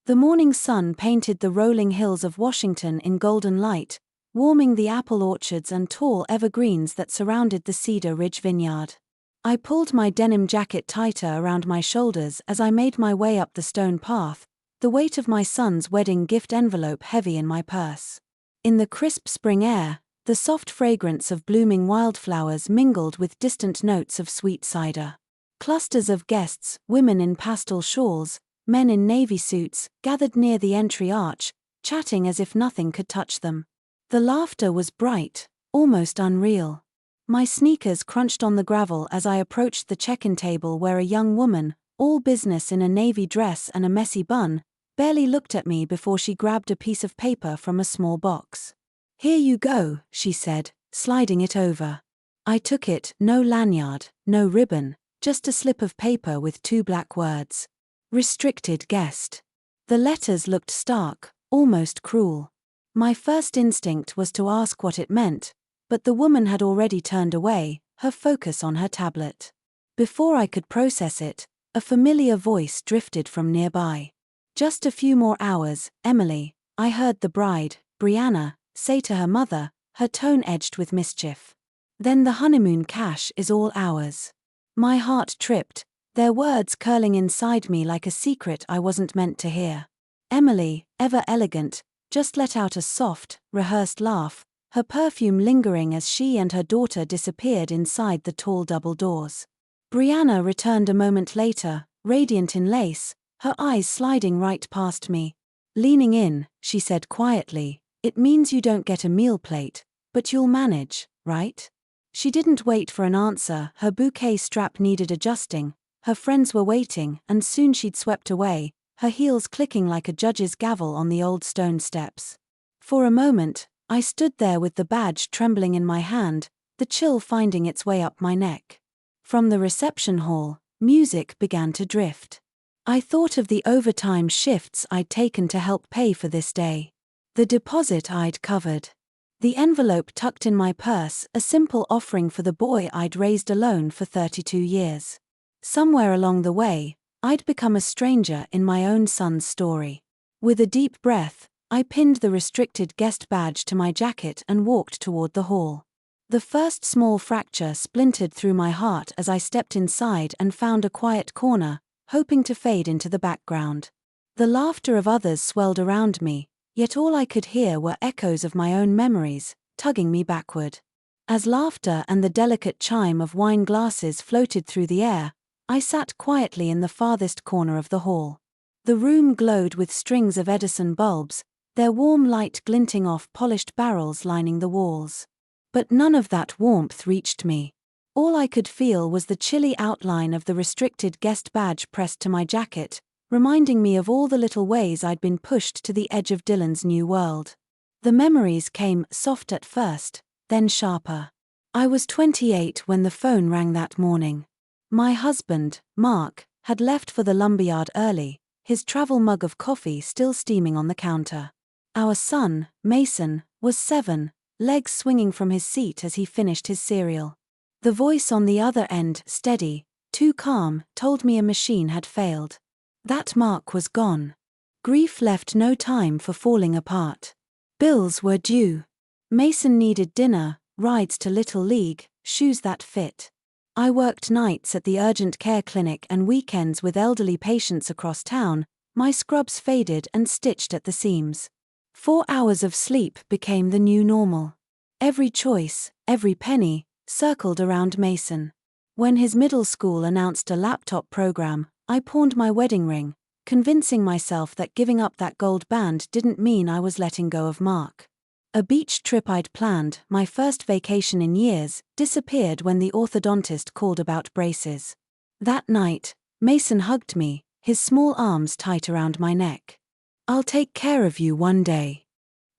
The morning sun painted the rolling hills of Washington in golden light, warming the apple orchards and tall evergreens that surrounded the Cedar Ridge vineyard. I pulled my denim jacket tighter around my shoulders as I made my way up the stone path, the weight of my son's wedding gift envelope heavy in my purse. In the crisp spring air, the soft fragrance of blooming wildflowers mingled with distant notes of sweet cider. Clusters of guests, women in pastel shawls, men in navy suits, gathered near the entry arch, chatting as if nothing could touch them. The laughter was bright, almost unreal. My sneakers crunched on the gravel as I approached the check-in table where a young woman, all business in a navy dress and a messy bun, barely looked at me before she grabbed a piece of paper from a small box. "Here you go," she said, sliding it over. I took it, no lanyard, no ribbon, just a slip of paper with 2 black words. Restricted guest. The letters looked stark, almost cruel. My first instinct was to ask what it meant, but the woman had already turned away, her focus on her tablet. Before I could process it, a familiar voice drifted from nearby. "Just a few more hours, Emily," I heard the bride, Brianna, say to her mother, her tone edged with mischief. "Then the honeymoon cash is all ours." My heart tripped, their words curling inside me like a secret I wasn't meant to hear. Emily, ever elegant, just let out a soft, rehearsed laugh, her perfume lingering as she and her daughter disappeared inside the tall double doors. Brianna returned a moment later, radiant in lace, her eyes sliding right past me. Leaning in, she said quietly, "It means you don't get a meal plate, but you'll manage, right?" She didn't wait for an answer, her bouquet strap needed adjusting, her friends were waiting, and soon she'd swept away, her heels clicking like a judge's gavel on the old stone steps. For a moment, I stood there with the badge trembling in my hand, the chill finding its way up my neck. From the reception hall, music began to drift. I thought of the overtime shifts I'd taken to help pay for this day. The deposit I'd covered. The envelope tucked in my purse, a simple offering for the boy I'd raised alone for 32 years. Somewhere along the way, I'd become a stranger in my own son's story. With a deep breath, I pinned the restricted guest badge to my jacket and walked toward the hall. The first small fracture splintered through my heart as I stepped inside and found a quiet corner, hoping to fade into the background. The laughter of others swelled around me, yet all I could hear were echoes of my own memories, tugging me backward. As laughter and the delicate chime of wine glasses floated through the air, I sat quietly in the farthest corner of the hall. The room glowed with strings of Edison bulbs, their warm light glinting off polished barrels lining the walls. But none of that warmth reached me. All I could feel was the chilly outline of the restricted guest badge pressed to my jacket, reminding me of all the little ways I'd been pushed to the edge of Dylan's new world. The memories came soft at first, then sharper. I was 28 when the phone rang that morning. My husband, Mark, had left for the lumberyard early, his travel mug of coffee still steaming on the counter. Our son, Mason, was 7, legs swinging from his seat as he finished his cereal. The voice on the other end, steady, too calm, told me a machine had failed. That Mark was gone. Grief left no time for falling apart. Bills were due. Mason needed dinner, rides to Little League, shoes that fit. I worked nights at the urgent care clinic and weekends with elderly patients across town, my scrubs faded and stitched at the seams. 4 hours of sleep became the new normal. Every choice, every penny, circled around Mason. When his middle school announced a laptop program, I pawned my wedding ring, convincing myself that giving up that gold band didn't mean I was letting go of Mark. A beach trip I'd planned, my first vacation in years, disappeared when the orthodontist called about braces. That night, Mason hugged me, his small arms tight around my neck. "I'll take care of you one day.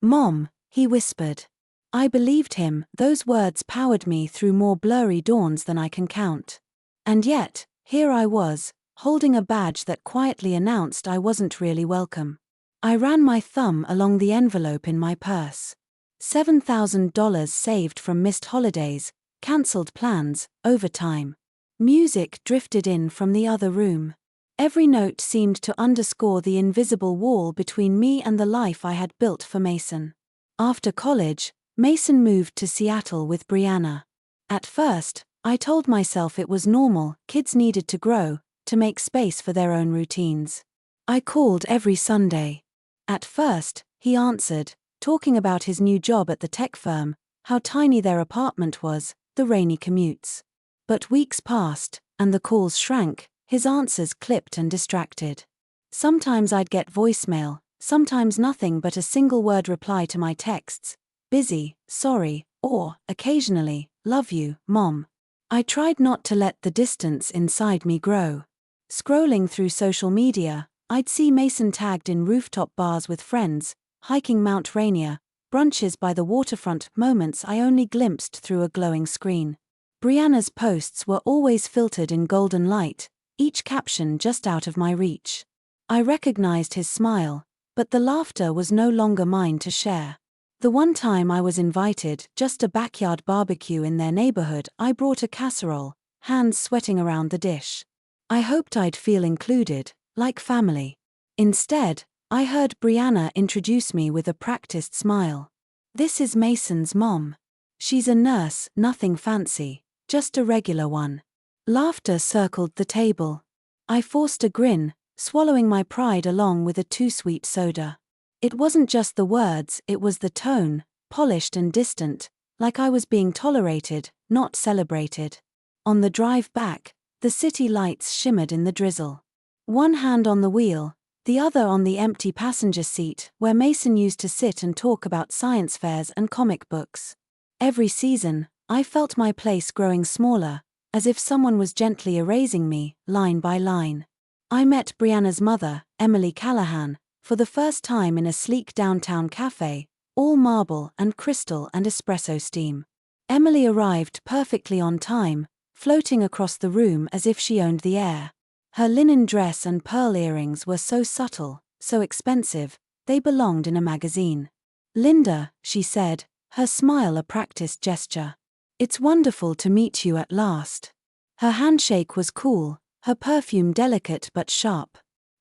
Mom," he whispered. I believed him, those words powered me through more blurry dawns than I can count. And yet, here I was, holding a badge that quietly announced I wasn't really welcome. I ran my thumb along the envelope in my purse. $7,000 saved from missed holidays, cancelled plans, overtime. Music drifted in from the other room. Every note seemed to underscore the invisible wall between me and the life I had built for Mason. After college, Mason moved to Seattle with Brianna. At first, I told myself it was normal, kids needed to grow, to make space for their own routines. I called every Sunday. At first, he answered, talking about his new job at the tech firm, how tiny their apartment was, the rainy commutes. But weeks passed, and the calls shrank, his answers clipped and distracted. Sometimes I'd get voicemail, sometimes nothing but a single-word reply to my texts, busy, sorry, or, occasionally, love you, Mom. I tried not to let the distance inside me grow. Scrolling through social media, I'd see Mason tagged in rooftop bars with friends, hiking Mount Rainier, brunches by the waterfront, moments I only glimpsed through a glowing screen. Brianna's posts were always filtered in golden light, each caption just out of my reach. I recognized his smile, but the laughter was no longer mine to share. The one time I was invited, just a backyard barbecue in their neighborhood, I brought a casserole, hands sweating around the dish. I hoped I'd feel included, like family. Instead, I heard Brianna introduce me with a practiced smile. "This is Mason's mom. She's a nurse, nothing fancy, just a regular one." Laughter circled the table. I forced a grin, swallowing my pride along with a too-sweet soda. It wasn't just the words, it was the tone, polished and distant, like I was being tolerated, not celebrated. On the drive back, the city lights shimmered in the drizzle. One hand on the wheel, the other on the empty passenger seat where Mason used to sit and talk about science fairs and comic books. Every season, I felt my place growing smaller, as if someone was gently erasing me, line by line. I met Brianna's mother, Emily Callahan, for the first time in a sleek downtown cafe, all marble and crystal and espresso steam. Emily arrived perfectly on time, floating across the room as if she owned the air. Her linen dress and pearl earrings were so subtle, so expensive, they belonged in a magazine. "Linda," she said, her smile a practiced gesture. "It's wonderful to meet you at last." Her handshake was cool, her perfume delicate but sharp.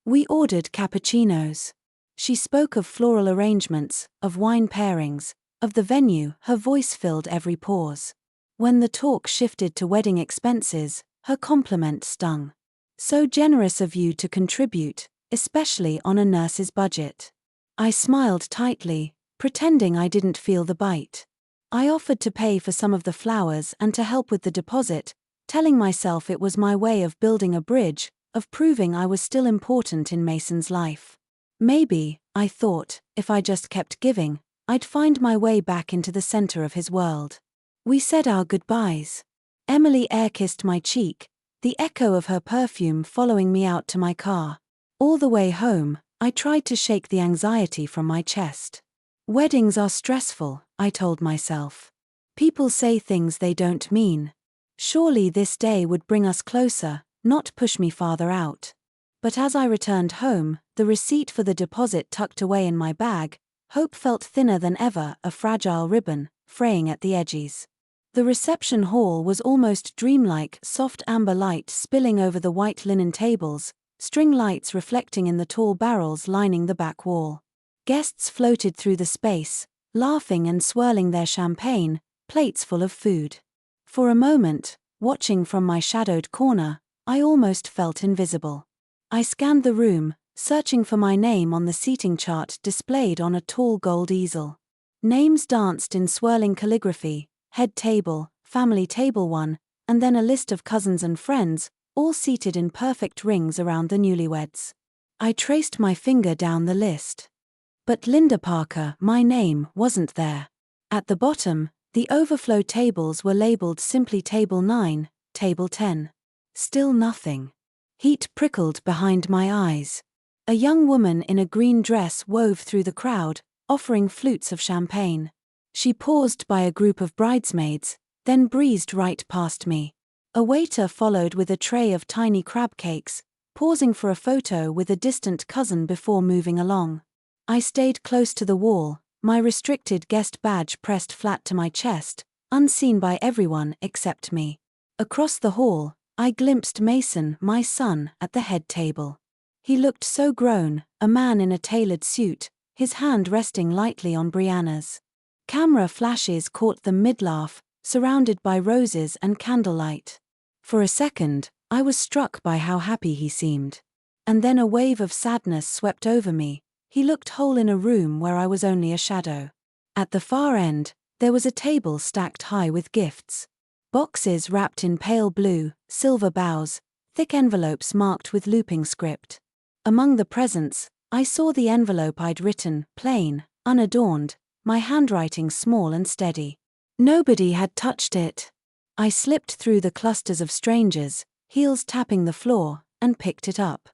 We ordered cappuccinos. She spoke of floral arrangements, of wine pairings, of the venue, her voice filled every pause. When the talk shifted to wedding expenses, her compliment stung. "So generous of you to contribute, especially on a nurse's budget." I smiled tightly, pretending I didn't feel the bite. I offered to pay for some of the flowers and to help with the deposit, telling myself it was my way of building a bridge, of proving I was still important in Mason's life. Maybe, I thought, if I just kept giving, I'd find my way back into the center of his world. We said our goodbyes. Emily air-kissed my cheek, the echo of her perfume following me out to my car. All the way home, I tried to shake the anxiety from my chest. Weddings are stressful, I told myself. People say things they don't mean. Surely this day would bring us closer, not push me farther out. But as I returned home, the receipt for the deposit tucked away in my bag, hope felt thinner than ever, a fragile ribbon, fraying at the edges. The reception hall was almost dreamlike, soft amber light spilling over the white linen tables, string lights reflecting in the tall barrels lining the back wall. Guests floated through the space, laughing and swirling their champagne, plates full of food. For a moment, watching from my shadowed corner, I almost felt invisible. I scanned the room, searching for my name on the seating chart displayed on a tall gold easel. Names danced in swirling calligraphy, head table, family table 1, and then a list of cousins and friends, all seated in perfect rings around the newlyweds. I traced my finger down the list. But Linda Parker, my name, wasn't there. At the bottom, the overflow tables were labeled simply Table 9, Table 10. Still nothing. Heat prickled behind my eyes. A young woman in a green dress wove through the crowd, offering flutes of champagne. She paused by a group of bridesmaids, then breezed right past me. A waiter followed with a tray of tiny crab cakes, pausing for a photo with a distant cousin before moving along. I stayed close to the wall, my restricted guest badge pressed flat to my chest, unseen by everyone except me. Across the hall, I glimpsed Mason, my son, at the head table. He looked so grown, a man in a tailored suit, his hand resting lightly on Brianna's. Camera flashes caught them mid-laugh, surrounded by roses and candlelight. For a second, I was struck by how happy he seemed. And then a wave of sadness swept over me. He looked whole in a room where I was only a shadow. At the far end, there was a table stacked high with gifts. Boxes wrapped in pale blue, silver boughs, thick envelopes marked with looping script. Among the presents, I saw the envelope I'd written, plain, unadorned, my handwriting small and steady. Nobody had touched it. I slipped through the clusters of strangers, heels tapping the floor, and picked it up.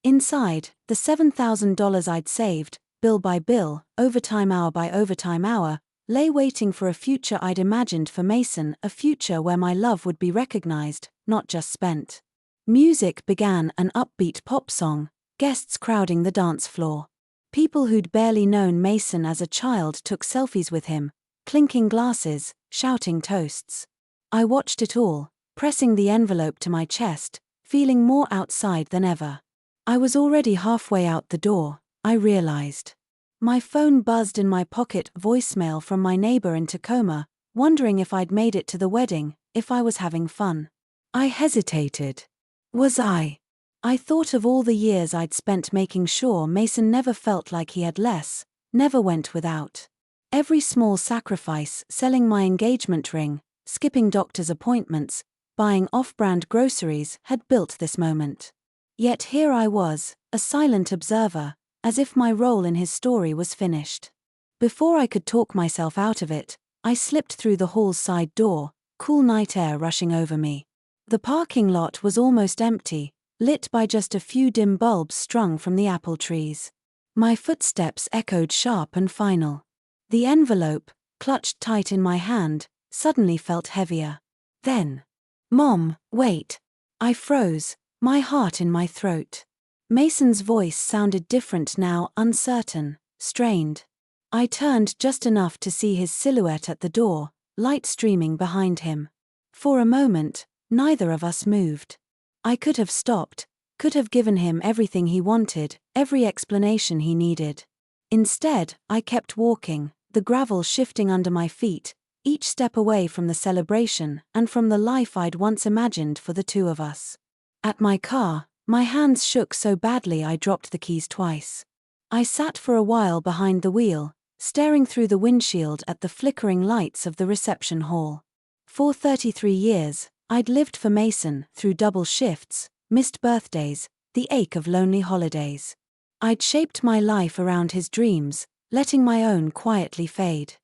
Inside, the $7,000 I'd saved, bill by bill, overtime hour by overtime hour, lay waiting for a future I'd imagined for Mason, a future where my love would be recognized, not just spent. Music began, an upbeat pop song, guests crowding the dance floor. People who'd barely known Mason as a child took selfies with him, clinking glasses, shouting toasts. I watched it all, pressing the envelope to my chest, feeling more outside than ever. I was already halfway out the door, I realized. My phone buzzed in my pocket, voicemail from my neighbor in Tacoma, wondering if I'd made it to the wedding, if I was having fun. I hesitated. Was I? I thought of all the years I'd spent making sure Mason never felt like he had less, never went without. Every small sacrifice, selling my engagement ring, skipping doctor's appointments, buying off-brand groceries, had built this moment. Yet here I was, a silent observer, as if my role in his story was finished. Before I could talk myself out of it, I slipped through the hall's side door, cool night air rushing over me. The parking lot was almost empty, lit by just a few dim bulbs strung from the apple trees. My footsteps echoed sharp and final. The envelope, clutched tight in my hand, suddenly felt heavier. Then, "Mom, wait." I froze, my heart in my throat. Mason's voice sounded different now, uncertain, strained. I turned just enough to see his silhouette at the door, light streaming behind him. For a moment, neither of us moved. I could have stopped, could have given him everything he wanted, every explanation he needed. Instead, I kept walking, the gravel shifting under my feet, each step away from the celebration and from the life I'd once imagined for the two of us. At my car, my hands shook so badly I dropped the keys twice. I sat for a while behind the wheel, staring through the windshield at the flickering lights of the reception hall. For 33 years, I'd lived for Mason through double shifts, missed birthdays, the ache of lonely holidays. I'd shaped my life around his dreams, letting my own quietly fade.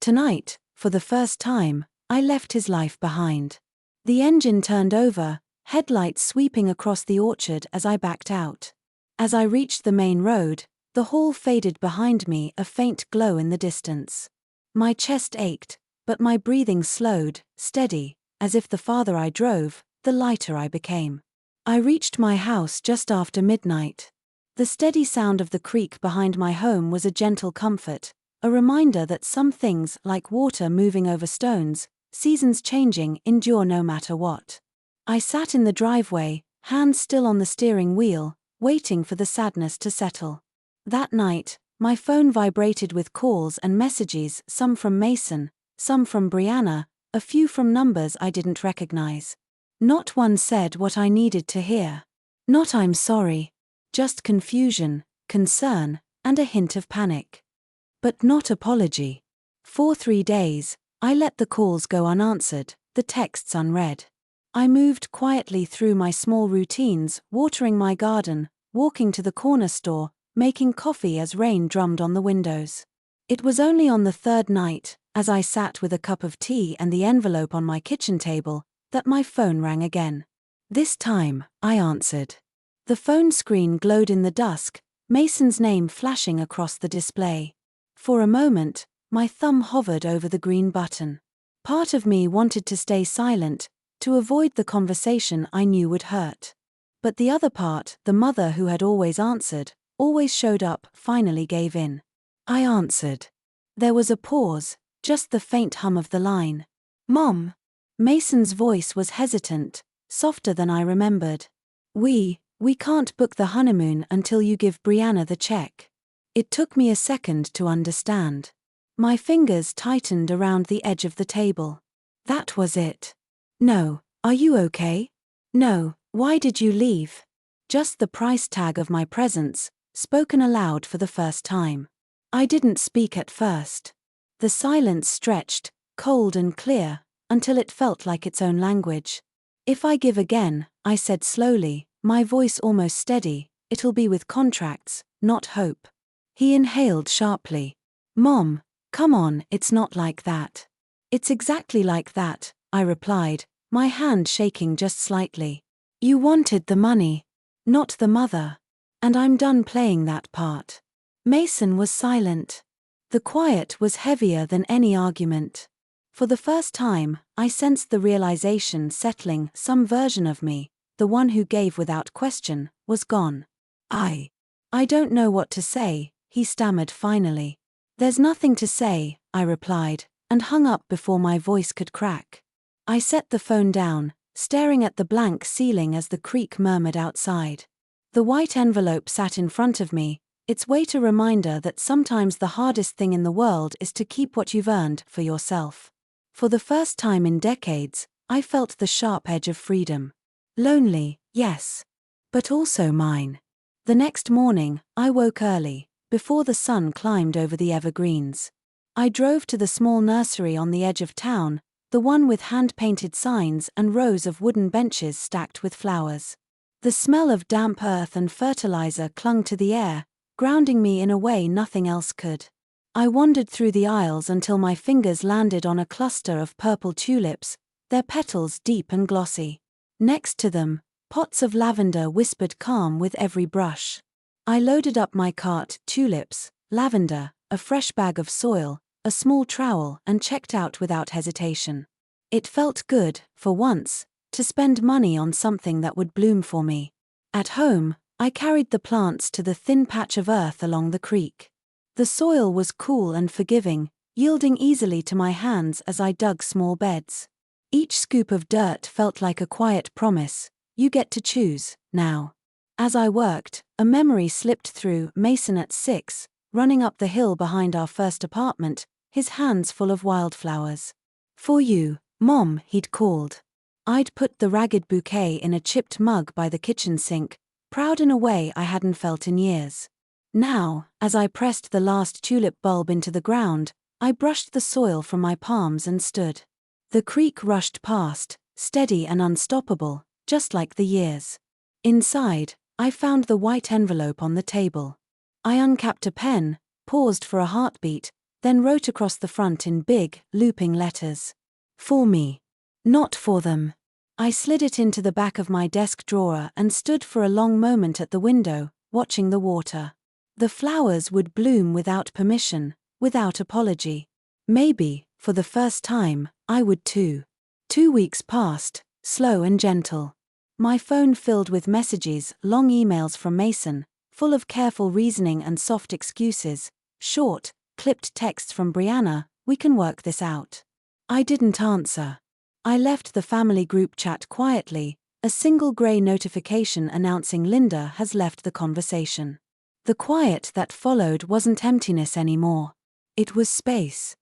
Tonight, for the first time, I left his life behind. The engine turned over, headlights sweeping across the orchard as I backed out. As I reached the main road, the hall faded behind me, a faint glow in the distance. My chest ached, but my breathing slowed, steady, as if the farther I drove, the lighter I became. I reached my house just after midnight. The steady sound of the creek behind my home was a gentle comfort, a reminder that some things, like water moving over stones, seasons changing, endure no matter what. I sat in the driveway, hands still on the steering wheel, waiting for the sadness to settle. That night, my phone vibrated with calls and messages, some from Mason, some from Brianna, a few from numbers I didn't recognize. Not one said what I needed to hear. Not "I'm sorry." Just confusion, concern, and a hint of panic. But not apology. For 3 days, I let the calls go unanswered, the texts unread. I moved quietly through my small routines, watering my garden, walking to the corner store, making coffee as rain drummed on the windows. It was only on the third night, as I sat with a cup of tea and the envelope on my kitchen table, that my phone rang again. This time, I answered. The phone screen glowed in the dusk, Mason's name flashing across the display. For a moment, my thumb hovered over the green button. Part of me wanted to stay silent, to avoid the conversation I knew would hurt. But the other part, the mother who had always answered, always showed up, finally gave in. I answered. There was a pause, just the faint hum of the line. "Mom." Mason's voice was hesitant, softer than I remembered. We can't book the honeymoon until you give Brianna the check." It took me a second to understand. My fingers tightened around the edge of the table. That was it. "No, are you okay?" "No, why did you leave?" Just the price tag of my presence, spoken aloud for the first time. I didn't speak at first. The silence stretched, cold and clear, until it felt like its own language. "If I give again," I said slowly, my voice almost steady, "it'll be with contracts, not hope." He inhaled sharply. "Mom, come on, it's not like that." "It's exactly like that," I replied, my hand shaking just slightly. "You wanted the money, not the mother. And I'm done playing that part." Mason was silent. The quiet was heavier than any argument. For the first time, I sensed the realization settling. Some version of me, the one who gave without question, was gone. I don't know what to say," he stammered finally. "There's nothing to say," I replied, and hung up before my voice could crack. I set the phone down, staring at the blank ceiling as the creak murmured outside. The white envelope sat in front of me, its weight a reminder that sometimes the hardest thing in the world is to keep what you've earned for yourself. For the first time in decades, I felt the sharp edge of freedom. Lonely, yes. But also mine. The next morning, I woke early, before the sun climbed over the evergreens. I drove to the small nursery on the edge of town, the one with hand-painted signs and rows of wooden benches stacked with flowers. The smell of damp earth and fertilizer clung to the air, grounding me in a way nothing else could. I wandered through the aisles until my fingers landed on a cluster of purple tulips, their petals deep and glossy. Next to them, pots of lavender whispered calm with every brush. I loaded up my cart, tulips, lavender, a fresh bag of soil, a small trowel, and checked out without hesitation. It felt good, for once, to spend money on something that would bloom for me. At home, I carried the plants to the thin patch of earth along the creek. The soil was cool and forgiving, yielding easily to my hands as I dug small beds. Each scoop of dirt felt like a quiet promise, "You get to choose, now." As I worked, a memory slipped through. Mason at 6, running up the hill behind our first apartment, his hands full of wildflowers. "For you, Mom," he'd called. I'd put the ragged bouquet in a chipped mug by the kitchen sink, proud in a way I hadn't felt in years. Now, as I pressed the last tulip bulb into the ground, I brushed the soil from my palms and stood. The creek rushed past, steady and unstoppable, just like the years. Inside, I found the white envelope on the table. I uncapped a pen, paused for a heartbeat, then wrote across the front in big, looping letters. "For me. Not for them." I slid it into the back of my desk drawer and stood for a long moment at the window, watching the water. The flowers would bloom without permission, without apology. Maybe, for the first time, I would too. 2 weeks passed, slow and gentle. My phone filled with messages, long emails from Mason, full of careful reasoning and soft excuses, short, clipped texts from Brianna, "We can work this out." I didn't answer. I left the family group chat quietly, a single grey notification announcing Linda has left the conversation. The quiet that followed wasn't emptiness anymore. It was space.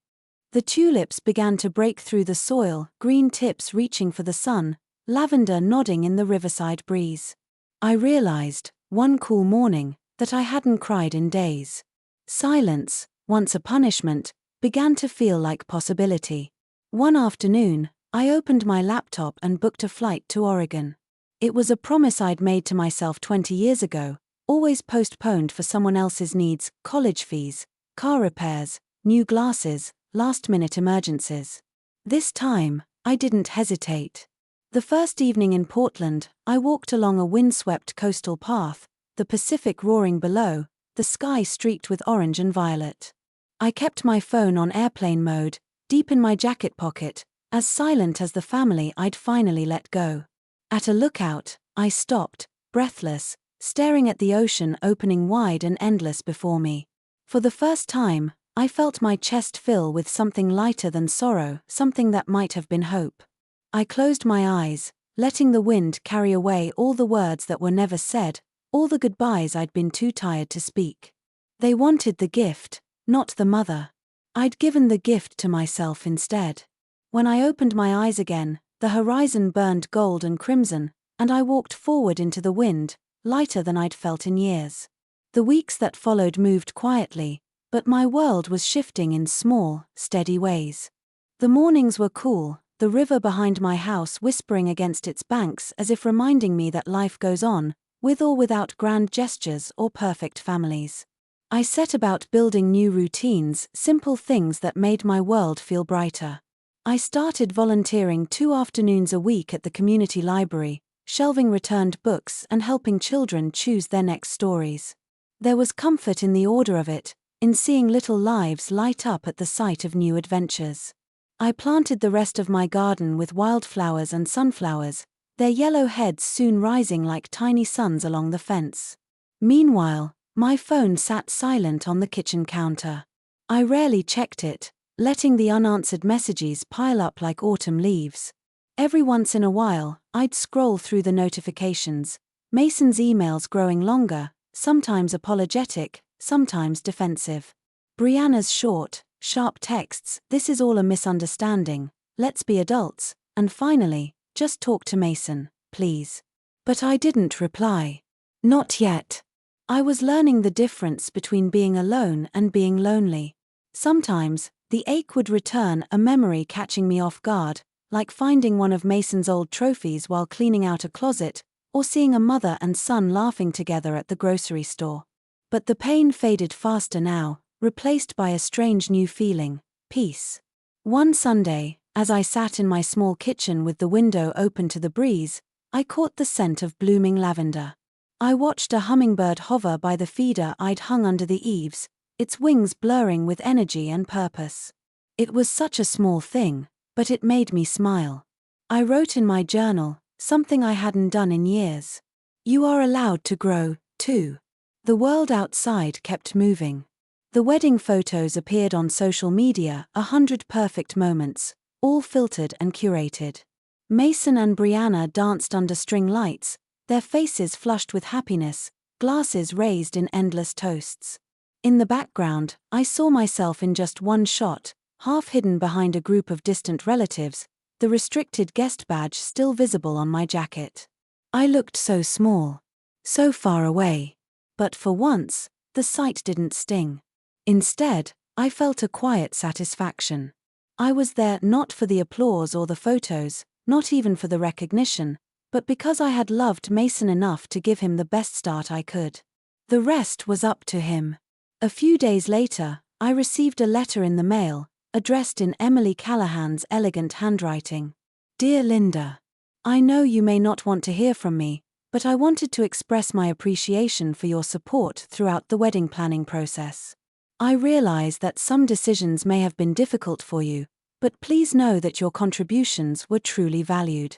The tulips began to break through the soil, green tips reaching for the sun, lavender nodding in the riverside breeze. I realized, one cool morning, that I hadn't cried in days. Silence, once a punishment, began to feel like possibility. One afternoon, I opened my laptop and booked a flight to Oregon. It was a promise I'd made to myself 20 years ago, always postponed for someone else's needs, college fees, car repairs, new glasses, last-minute emergencies. This time, I didn't hesitate. The first evening in Portland, I walked along a windswept coastal path, the Pacific roaring below, the sky streaked with orange and violet. I kept my phone on airplane mode, deep in my jacket pocket, as silent as the family I'd finally let go. At a lookout, I stopped, breathless, staring at the ocean opening wide and endless before me. For the first time, I felt my chest fill with something lighter than sorrow, something that might have been hope. I closed my eyes, letting the wind carry away all the words that were never said, all the goodbyes I'd been too tired to speak. They wanted the gift, not the mother. I'd given the gift to myself instead. When I opened my eyes again, the horizon burned gold and crimson, and I walked forward into the wind, lighter than I'd felt in years. The weeks that followed moved quietly, but my world was shifting in small, steady ways. The mornings were cool, the river behind my house whispering against its banks as if reminding me that life goes on, with or without grand gestures or perfect families. I set about building new routines, simple things that made my world feel brighter. I started volunteering 2 afternoons a week at the community library, shelving returned books and helping children choose their next stories. There was comfort in the order of it, in seeing little lives light up at the sight of new adventures. I planted the rest of my garden with wildflowers and sunflowers, their yellow heads soon rising like tiny suns along the fence. Meanwhile, my phone sat silent on the kitchen counter. I rarely checked it, letting the unanswered messages pile up like autumn leaves. Every once in a while, I'd scroll through the notifications, Mason's emails growing longer, sometimes apologetic, sometimes defensive. Brianna's short, sharp texts, "This is all a misunderstanding, let's be adults," and finally, "Just talk to Mason, please." But I didn't reply. Not yet. I was learning the difference between being alone and being lonely. Sometimes, the ache would return, a memory catching me off guard, like finding one of Mason's old trophies while cleaning out a closet, or seeing a mother and son laughing together at the grocery store. But the pain faded faster now, replaced by a strange new feeling, peace. One Sunday, as I sat in my small kitchen with the window open to the breeze, I caught the scent of blooming lavender. I watched a hummingbird hover by the feeder I'd hung under the eaves, its wings blurring with energy and purpose. It was such a small thing, but it made me smile. I wrote in my journal, something I hadn't done in years. You are allowed to grow, too. The world outside kept moving. The wedding photos appeared on social media, 100 perfect moments, all filtered and curated. Mason and Brianna danced under string lights, their faces flushed with happiness, glasses raised in endless toasts. In the background, I saw myself in just one shot, half hidden behind a group of distant relatives, the restricted guest badge still visible on my jacket. I looked so small, so far away. But for once, the sight didn't sting. Instead, I felt a quiet satisfaction. I was there not for the applause or the photos, not even for the recognition, but because I had loved Mason enough to give him the best start I could. The rest was up to him. A few days later, I received a letter in the mail, addressed in Emily Callahan's elegant handwriting. Dear Linda, I know you may not want to hear from me, but I wanted to express my appreciation for your support throughout the wedding planning process. I realize that some decisions may have been difficult for you, but please know that your contributions were truly valued.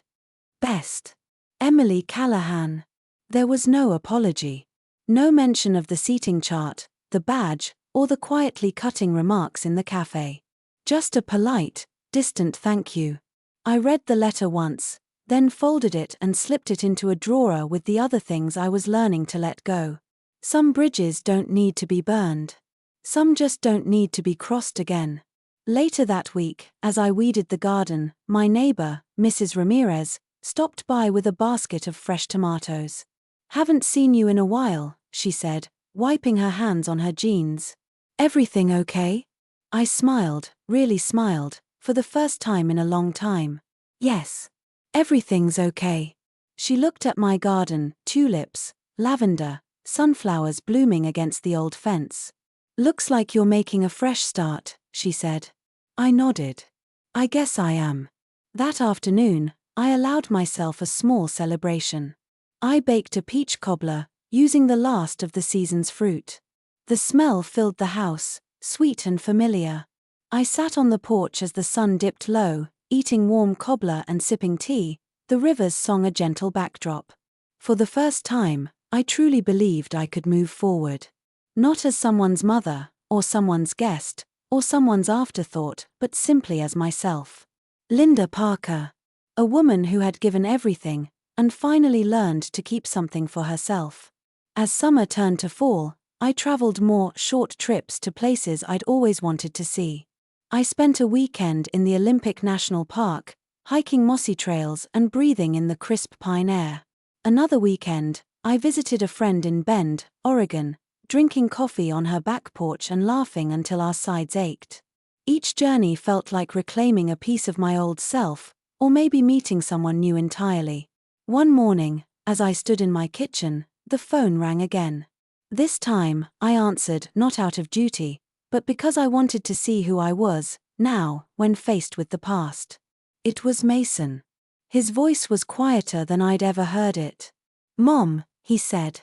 Best. Emily Callahan. There was no apology. No mention of the seating chart, the badge, or the quietly cutting remarks in the cafe. Just a polite, distant thank you. I read the letter once, then folded it and slipped it into a drawer with the other things I was learning to let go. Some bridges don't need to be burned. Some just don't need to be crossed again. Later that week, as I weeded the garden, my neighbor, Mrs. Ramirez, stopped by with a basket of fresh tomatoes. Haven't seen you in a while, she said, wiping her hands on her jeans. Everything okay? I smiled, really smiled, for the first time in a long time. Yes. Everything's okay. She looked at my garden, tulips, lavender, sunflowers blooming against the old fence. Looks like you're making a fresh start, she said. I nodded. I guess I am. That afternoon, I allowed myself a small celebration. I baked a peach cobbler, using the last of the season's fruit. The smell filled the house, sweet and familiar. I sat on the porch as the sun dipped low, eating warm cobbler and sipping tea, the river's song a gentle backdrop. For the first time, I truly believed I could move forward. Not as someone's mother, or someone's guest, or someone's afterthought, but simply as myself. Linda Parker. A woman who had given everything, and finally learned to keep something for herself. As summer turned to fall, I traveled more short trips to places I'd always wanted to see. I spent a weekend in the Olympic National Park, hiking mossy trails and breathing in the crisp pine air. Another weekend, I visited a friend in Bend, Oregon, drinking coffee on her back porch and laughing until our sides ached. Each journey felt like reclaiming a piece of my old self, or maybe meeting someone new entirely. One morning, as I stood in my kitchen, the phone rang again. This time, I answered not out of duty, but because I wanted to see who I was, now, when faced with the past. It was Mason. His voice was quieter than I'd ever heard it. "Mom," he said.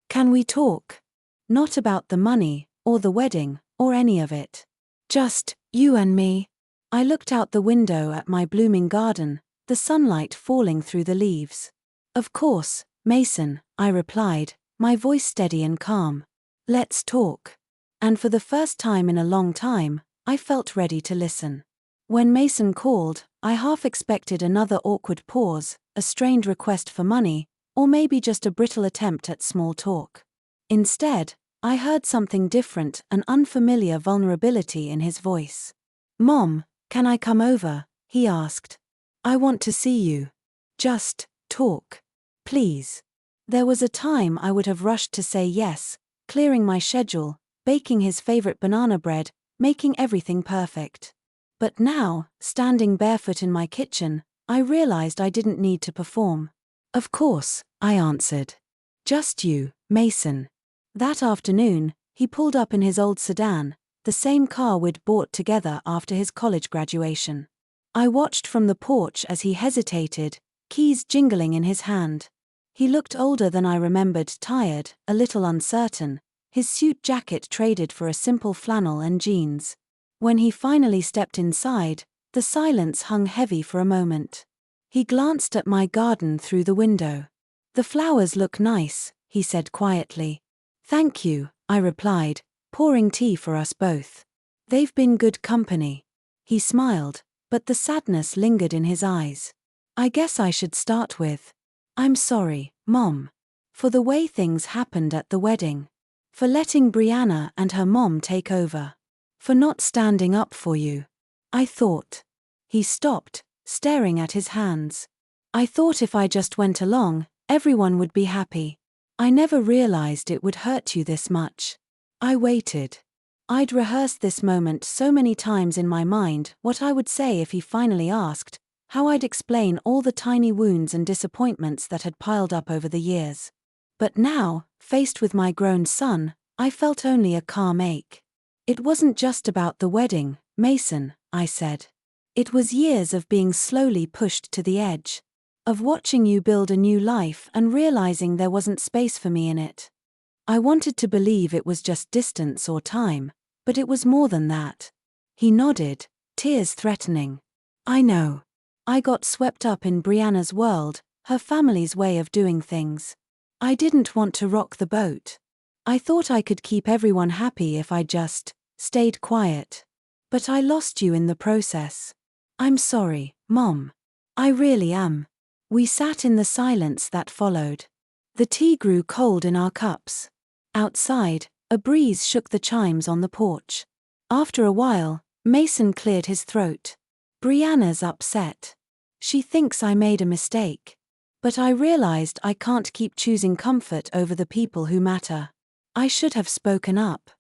"Can we talk? Not about the money, or the wedding, or any of it. Just, you and me." I looked out the window at my blooming garden, the sunlight falling through the leaves. "Of course, Mason," I replied, my voice steady and calm. "Let's talk." And for the first time in a long time, I felt ready to listen. When Mason called, I half expected another awkward pause, a strained request for money, or maybe just a brittle attempt at small talk. Instead, I heard something different, an unfamiliar vulnerability in his voice. "Mom, can I come over?" he asked. "I want to see you. Just talk. Please." There was a time I would have rushed to say yes, clearing my schedule, baking his favorite banana bread, making everything perfect. But now, standing barefoot in my kitchen, I realized I didn't need to perform. "Of course," I answered. "Just you, Mason." That afternoon, he pulled up in his old sedan, the same car we'd bought together after his college graduation. I watched from the porch as he hesitated, keys jingling in his hand. He looked older than I remembered, tired, a little uncertain, his suit jacket traded for a simple flannel and jeans. When he finally stepped inside, the silence hung heavy for a moment. He glanced at my garden through the window. "The flowers look nice," he said quietly. "Thank you," I replied, pouring tea for us both. "They've been good company." He smiled, but the sadness lingered in his eyes. "I guess I should start with, I'm sorry, Mom. For the way things happened at the wedding. For letting Brianna and her mom take over. For not standing up for you. I thought." He stopped, staring at his hands. "I thought if I just went along, everyone would be happy. I never realized it would hurt you this much." I waited. I'd rehearsed this moment so many times in my mind, what I would say if he finally asked, how I'd explain all the tiny wounds and disappointments that had piled up over the years. But now, faced with my grown son, I felt only a calm ache. "It wasn't just about the wedding, Mason," I said. "It was years of being slowly pushed to the edge. Of watching you build a new life and realizing there wasn't space for me in it. I wanted to believe it was just distance or time, but it was more than that." He nodded, tears threatening. "I know. I got swept up in Brianna's world, her family's way of doing things. I didn't want to rock the boat. I thought I could keep everyone happy if I just stayed quiet. But I lost you in the process. I'm sorry, Mom. I really am." We sat in the silence that followed. The tea grew cold in our cups. Outside, a breeze shook the chimes on the porch. After a while, Mason cleared his throat. "Brianna's upset. She thinks I made a mistake. But I realized I can't keep choosing comfort over the people who matter. I should have spoken up.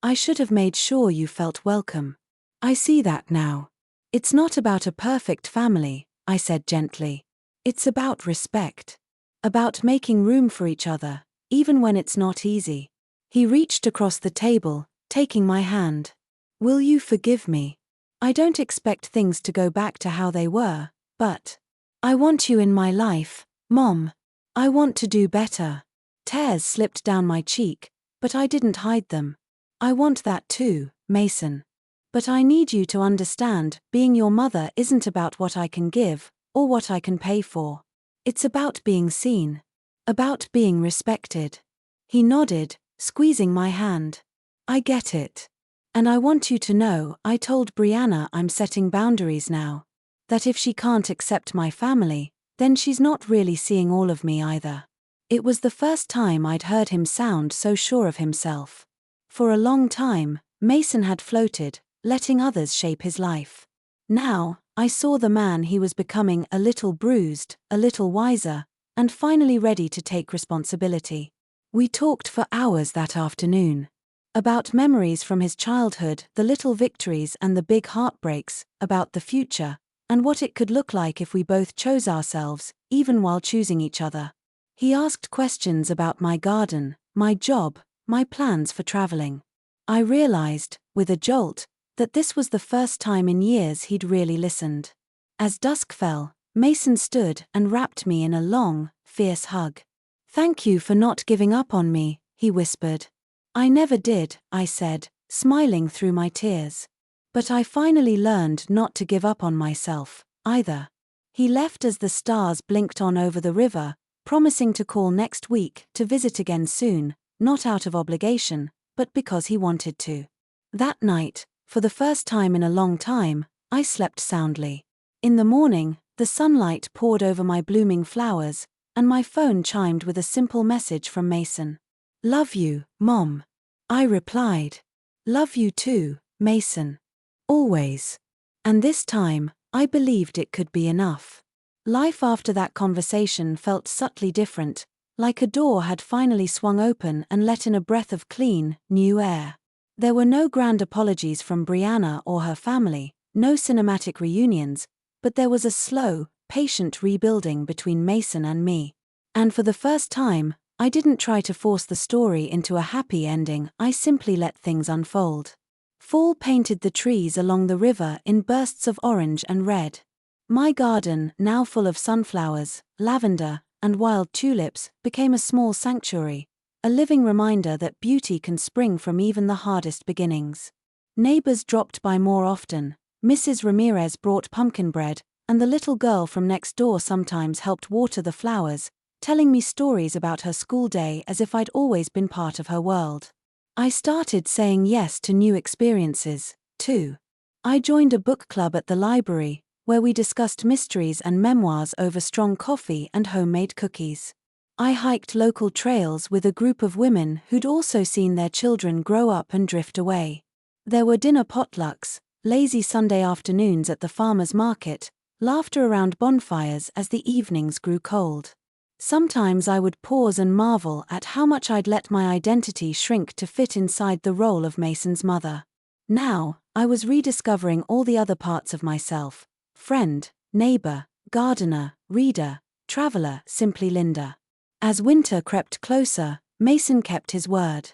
I should have made sure you felt welcome. I see that now. It's not about a perfect family," I said gently. "It's about respect. About making room for each other, even when it's not easy." He reached across the table, taking my hand. "Will you forgive me? I don't expect things to go back to how they were, but I want you in my life, Mom. I want to do better." Tears slipped down my cheek, but I didn't hide them. "I want that too, Mason. But I need you to understand, being your mother isn't about what I can give, or what I can pay for. It's about being seen. About being respected." He nodded, squeezing my hand. "I get it. And I want you to know I told Brianna I'm setting boundaries now. That if she can't accept my family, then she's not really seeing all of me either. It was the first time I'd heard him sound so sure of himself. For a long time, Mason had floated, letting others shape his life. Now, I saw the man he was becoming, a little bruised, a little wiser, and finally ready to take responsibility. We talked for hours that afternoon. About memories from his childhood, the little victories and the big heartbreaks, about the future, and what it could look like if we both chose ourselves, even while choosing each other. He asked questions about my garden, my job, my plans for traveling. I realized, with a jolt, that this was the first time in years he'd really listened. As dusk fell, Mason stood and wrapped me in a long, fierce hug. "Thank you for not giving up on me," he whispered. "I never did," I said, smiling through my tears. "But I finally learned not to give up on myself, either." He left as the stars blinked on over the river, promising to call next week to visit again soon, not out of obligation, but because he wanted to. That night, for the first time in a long time, I slept soundly. In the morning, the sunlight poured over my blooming flowers, and my phone chimed with a simple message from Mason. "Love you, Mom." I replied. "Love you too, Mason. Always." And this time, I believed it could be enough. Life after that conversation felt subtly different, like a door had finally swung open and let in a breath of clean, new air. There were no grand apologies from Brianna or her family, no cinematic reunions, but there was a slow, patient rebuilding between Mason and me. And for the first time, I didn't try to force the story into a happy ending, I simply let things unfold. Fall painted the trees along the river in bursts of orange and red. My garden, now full of sunflowers, lavender, and wild tulips, became a small sanctuary, a living reminder that beauty can spring from even the hardest beginnings. Neighbors dropped by more often. Mrs. Ramirez brought pumpkin bread, and the little girl from next door sometimes helped water the flowers, telling me stories about her school day as if I'd always been part of her world. I started saying yes to new experiences, too. I joined a book club at the library, where we discussed mysteries and memoirs over strong coffee and homemade cookies. I hiked local trails with a group of women who'd also seen their children grow up and drift away. There were dinner potlucks, lazy Sunday afternoons at the farmer's market, laughter around bonfires as the evenings grew cold. Sometimes I would pause and marvel at how much I'd let my identity shrink to fit inside the role of Mason's mother. Now, I was rediscovering all the other parts of myself: friend, neighbor, gardener, reader, traveler, simply Linda. As winter crept closer, Mason kept his word.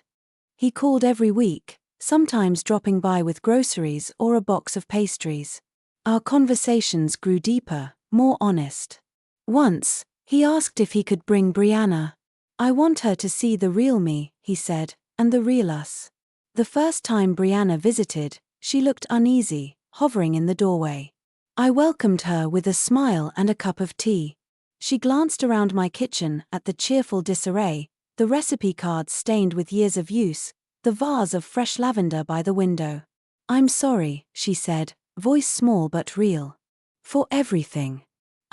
He called every week, sometimes dropping by with groceries or a box of pastries. Our conversations grew deeper, more honest. Once, he asked if he could bring Brianna. "I want her to see the real me," he said, "and the real us." The first time Brianna visited, she looked uneasy, hovering in the doorway. I welcomed her with a smile and a cup of tea. She glanced around my kitchen at the cheerful disarray, the recipe cards stained with years of use, the vase of fresh lavender by the window. "I'm sorry," she said, voice small but real. "For everything.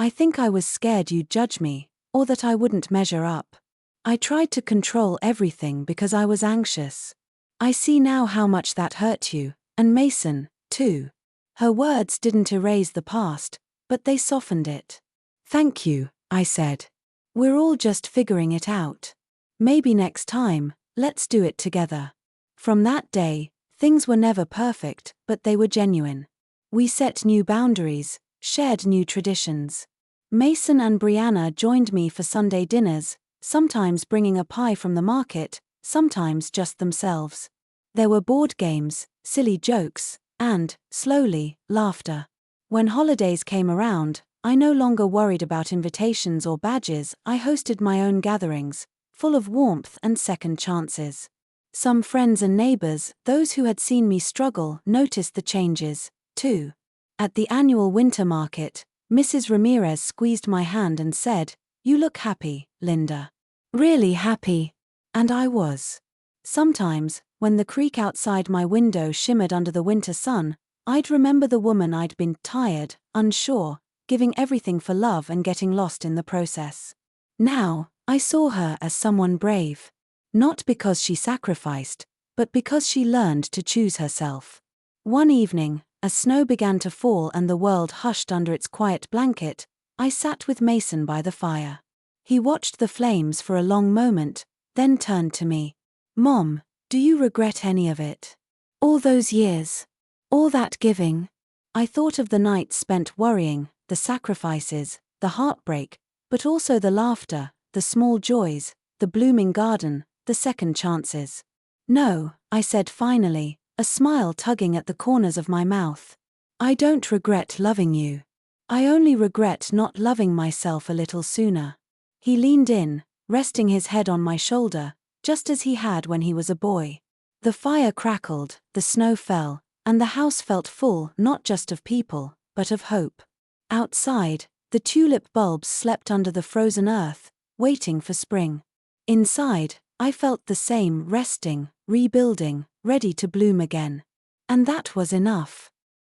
I think I was scared you'd judge me, or that I wouldn't measure up. I tried to control everything because I was anxious. I see now how much that hurt you, and Mason, too." Her words didn't erase the past, but they softened it. "Thank you," I said. "We're all just figuring it out. Maybe next time, let's do it together." From that day, things were never perfect, but they were genuine. We set new boundaries, shared new traditions. Mason and Brianna joined me for Sunday dinners, sometimes bringing a pie from the market, sometimes just themselves. There were board games, silly jokes, and, slowly, laughter. When holidays came around, I no longer worried about invitations or badges. I hosted my own gatherings, full of warmth and second chances. Some friends and neighbors, those who had seen me struggle, noticed the changes, too. At the annual winter market, Mrs. Ramirez squeezed my hand and said, "You look happy, Linda." Really happy. And I was. Sometimes, when the creek outside my window shimmered under the winter sun, I'd remember the woman I'd been tired, unsure, giving everything for love and getting lost in the process. Now, I saw her as someone brave. Not because she sacrificed, but because she learned to choose herself. One evening, as snow began to fall and the world hushed under its quiet blanket, I sat with Mason by the fire. He watched the flames for a long moment, then turned to me. "Mom, do you regret any of it? All those years? All that giving?" I thought of the nights spent worrying, the sacrifices, the heartbreak, but also the laughter, the small joys, the blooming garden, the second chances. "No," I said finally, a smile tugging at the corners of my mouth. "I don't regret loving you. I only regret not loving myself a little sooner." He leaned in, resting his head on my shoulder, just as he had when he was a boy. The fire crackled, the snow fell, and the house felt full not just of people, but of hope. Outside, the tulip bulbs slept under the frozen earth, waiting for spring. Inside, I felt the same, resting, rebuilding, ready to bloom again. And that was enough.